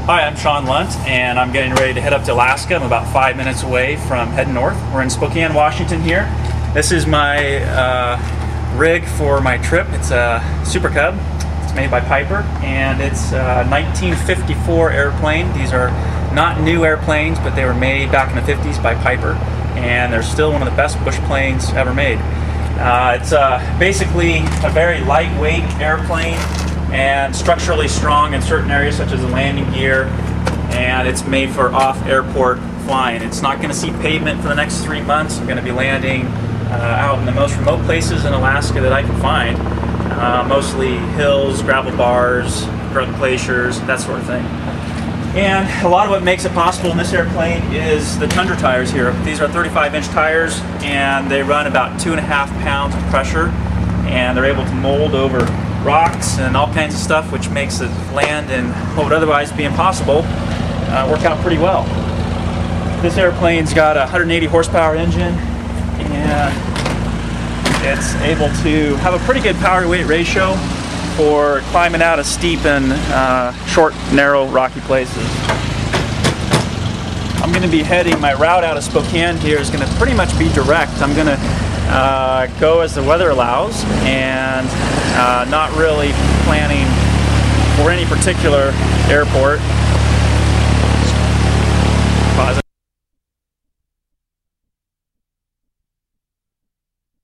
Hi, I'm Shaun Lunt, and I'm getting ready to head up to Alaska. I'm about 5 minutes away from heading north. We're in Spokane, Washington here. This is my rig for my trip. It's a Super Cub. It's made by Piper, and it's a 1954 airplane. These are not new airplanes, but they were made back in the 50s by Piper, and they're still one of the best bush planes ever made. It's basically a very lightweight airplane and structurally strong in certain areas such as the landing gear, and it's made for off-airport flying. It's not going to see pavement for the next 3 months. I'm going to be landing out in the most remote places in Alaska that I can find, mostly hills, gravel bars, glaciers, that sort of thing. And a lot of what makes it possible in this airplane is the Tundra tires here. These are 35-inch tires, and they run about 2.5 pounds of pressure, and they're able to mold over rocks and all kinds of stuff, which makes it land in what would otherwise be impossible work out pretty well. This airplane's got a 180 horsepower engine, and it's able to have a pretty good power to weight ratio for climbing out of steep and short, narrow, rocky places. I'm going to be heading, my route out of Spokane here is going to pretty much be direct. I'm going to go as the weather allows, and not really planning for any particular airport.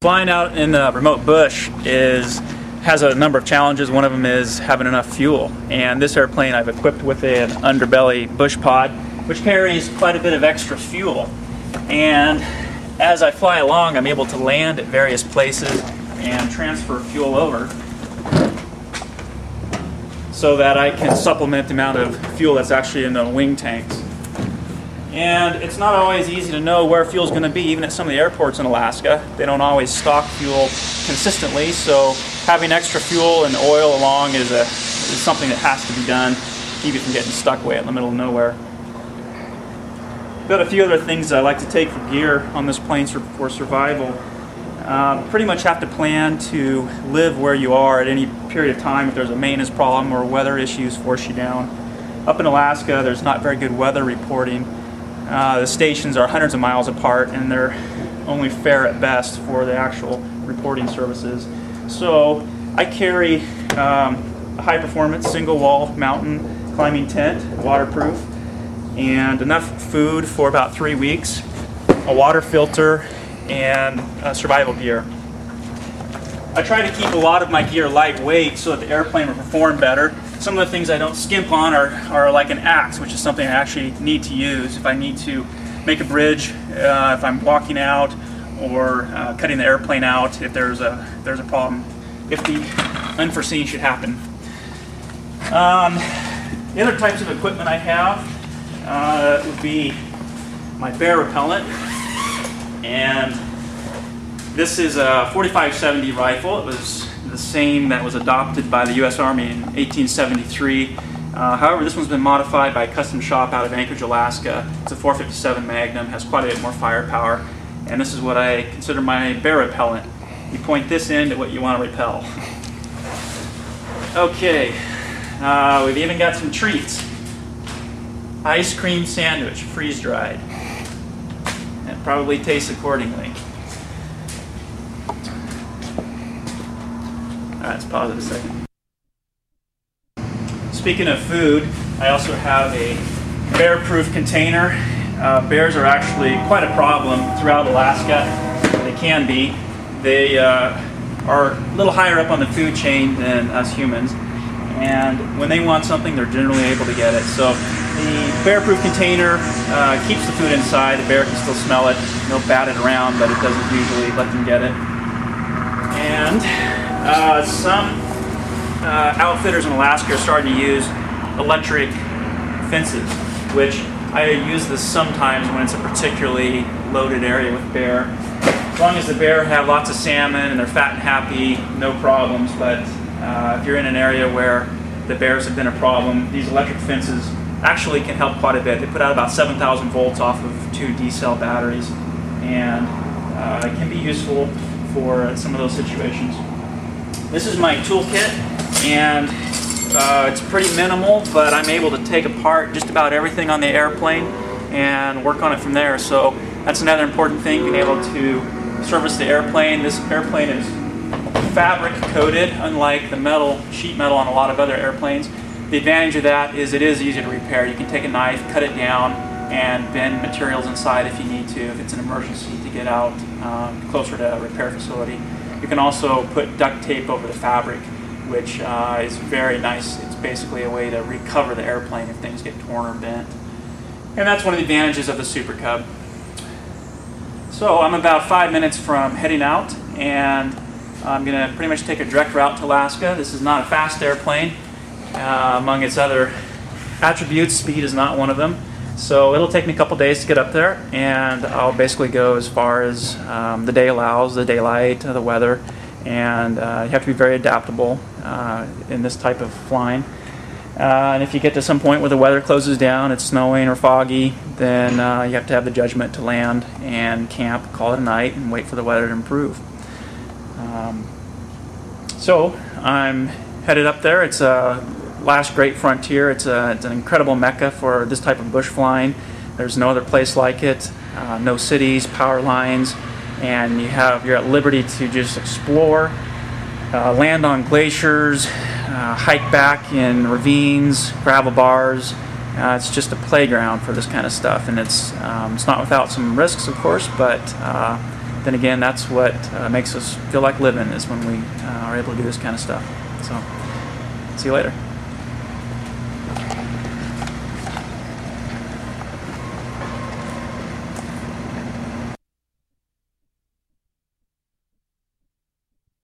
Flying out in the remote bush has a number of challenges. One of them is having enough fuel, and this airplane I've equipped with an underbelly bush pod, which carries quite a bit of extra fuel. And as I fly along, I'm able to land at various places and transfer fuel over so that I can supplement the amount of fuel that's actually in the wing tanks. And it's not always easy to know where fuel is going to be, even at some of the airports in Alaska. They don't always stock fuel consistently, so having extra fuel and oil along is something that has to be done to keep you from getting stuck way out in the middle of nowhere. Got a few other things I like to take for gear on this plane for survival. Pretty much have to plan to live where you are at any period of time if there's a maintenance problem or weather issues force you down. Up in Alaska, there's not very good weather reporting. The stations are hundreds of miles apart, and they're only fair at best for the actual reporting services. So I carry a high-performance single-wall mountain climbing tent, waterproof, and enough food for about 3 weeks, a water filter, and survival gear. I try to keep a lot of my gear lightweight so that the airplane will perform better. Some of the things I don't skimp on are like an axe, which is something I actually need to use if I need to make a bridge, if I'm walking out, or cutting the airplane out if there's a problem, if the unforeseen should happen. The other types of equipment I have would be my bear repellent, and this is a 45-70 rifle. It was the same that was adopted by the U.S. Army in 1873. However, this one's been modified by a custom shop out of Anchorage, Alaska. It's a 457 Magnum, has quite a bit more firepower, and this is what I consider my bear repellent. You point this end at what you want to repel. Okay, we've even got some treats. Ice cream sandwich, freeze-dried. It probably tastes accordingly. Let's pause it a second. Speaking of food, I also have a bear-proof container. Bears are actually quite a problem throughout Alaska. They can be. They are a little higher up on the food chain than us humans, and when they want something, they're generally able to get it. So the bear-proof container keeps the food inside. The bear can still smell it. They'll bat it around, but it doesn't usually let them get it. And some outfitters in Alaska are starting to use electric fences, which I use this sometimes when it's a particularly loaded area with bear. As long as the bear have lots of salmon and they're fat and happy, no problems. But if you're in an area where the bears have been a problem, these electric fences actually can help quite a bit. They put out about 7,000 volts off of 2 D-cell batteries, and it can be useful for some of those situations. This is my toolkit, and It's pretty minimal, but I'm able to take apart just about everything on the airplane and work on it from there. So that's another important thing, being able to service the airplane. This airplane is fabric coated, unlike the metal, sheet metal on a lot of other airplanes. The advantage of that is it is easy to repair. You can take a knife, cut it down, and bend materials inside if you need to, if it's an emergency to get out closer to a repair facility. You can also put duct tape over the fabric, which is very nice. It's basically a way to recover the airplane if things get torn or bent. And that's one of the advantages of the Super Cub. So I'm about 5 minutes from heading out, and I'm going to pretty much take a direct route to Alaska. This is not a fast airplane. Among its other attributes, speed is not one of them. So it'll take me a couple days to get up there, and I'll basically go as far as the day allows, the daylight, the weather, and you have to be very adaptable in this type of flying. And if you get to some point where the weather closes down, it's snowing or foggy, then you have to have the judgment to land and camp, call it a night, and wait for the weather to improve. So I'm headed up there. It's a last great frontier. It's an incredible mecca for this type of bush flying. There's no other place like it. No cities, power lines, and you're at liberty to just explore, land on glaciers, hike back in ravines, gravel bars. It's just a playground for this kind of stuff, and it's not without some risks, of course, but then again, that's what makes us feel like living, is when we are able to do this kind of stuff. So, see you later.